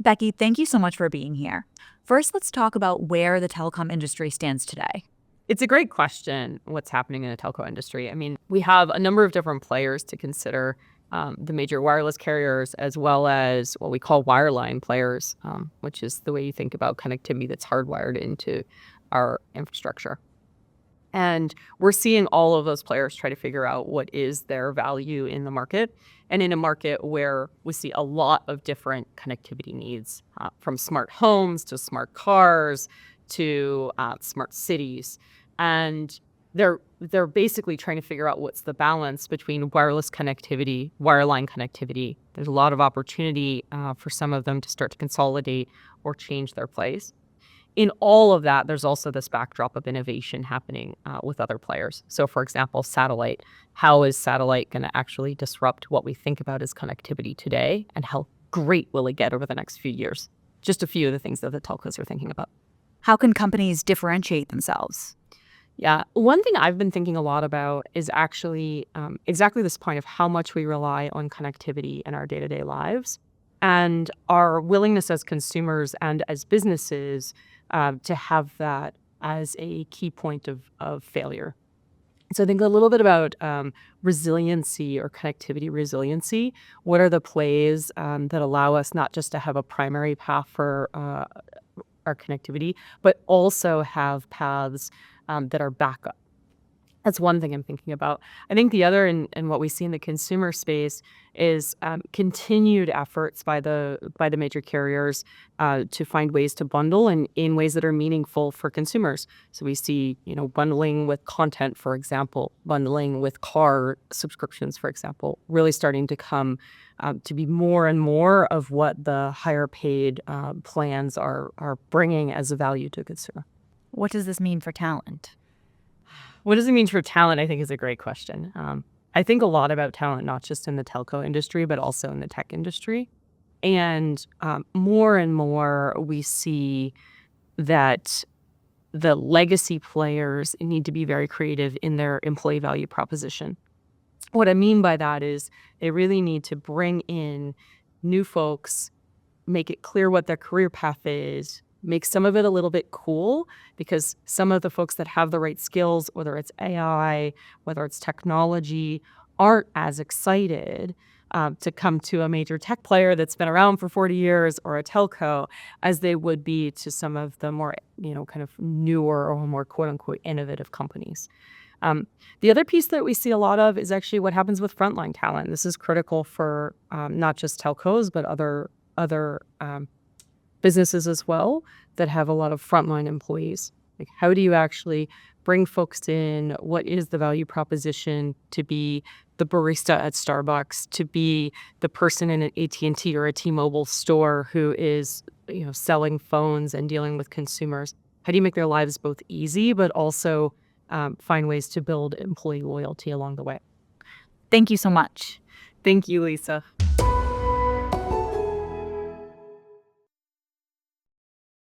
Becky, thank you so much for being here. First, let's talk about where the telecom industry stands today. It's a great question, what's happening in the telco industry. I mean, we have a number of different players to consider, the major wireless carriers, as well as what we call wireline players, which is the way you think about connectivity that's hardwired into our infrastructure. And we're seeing all of those players try to figure out what is their value in the market. And in a market where we see a lot of different connectivity needs, from smart homes to smart cars to smart cities. And they're basically trying to figure out what's the balance between wireless connectivity, wireline connectivity. There's a lot of opportunity for some of them to start to consolidate or change their place. In all of that, there's also this backdrop of innovation happening with other players. So, for example, satellite. How is satellite going to actually disrupt what we think about as connectivity today? And how great will it get over the next few years? Just a few of the things that the telcos are thinking about. How can companies differentiate themselves? Yeah, one thing I've been thinking a lot about is actually exactly this point of how much we rely on connectivity in our day-to-day lives and our willingness as consumers and as businesses to have that as a key point of failure. So I think a little bit about resiliency or connectivity resiliency. What are the plays that allow us not just to have a primary path for our connectivity, but also have paths that are backup? That's one thing I'm thinking about. I think the other, and what we see in the consumer space, is continued efforts by the major carriers to find ways to bundle and in ways that are meaningful for consumers. So we see, bundling with content, for example, bundling with car subscriptions, for example, really starting to come to be more and more of what the higher paid plans are bringing as a value to a consumer. What does this mean for talent? What does it mean for talent, I think, is a great question. I think a lot about talent, not just in the telco industry, but also in the tech industry. And more and more, we see that the legacy players need to be very creative in their employee value proposition. What I mean by that is they really need to bring in new folks, make it clear what their career path is, make some of it a little bit cool, because some of the folks that have the right skills, whether it's AI, whether it's technology, aren't as excited to come to a major tech player that's been around for 40 years or a telco as they would be to some of the more, kind of newer or more quote unquote innovative companies. The other piece that we see a lot of is actually what happens with frontline talent. This is critical for not just telcos, but other businesses as well that have a lot of frontline employees. Like, how do you actually bring folks in? What is the value proposition to be the barista at Starbucks, to be the person in an AT&T or a T-Mobile store who is, selling phones and dealing with consumers? How do you make their lives both easy, but also find ways to build employee loyalty along the way? Thank you so much. Thank you, Lisa.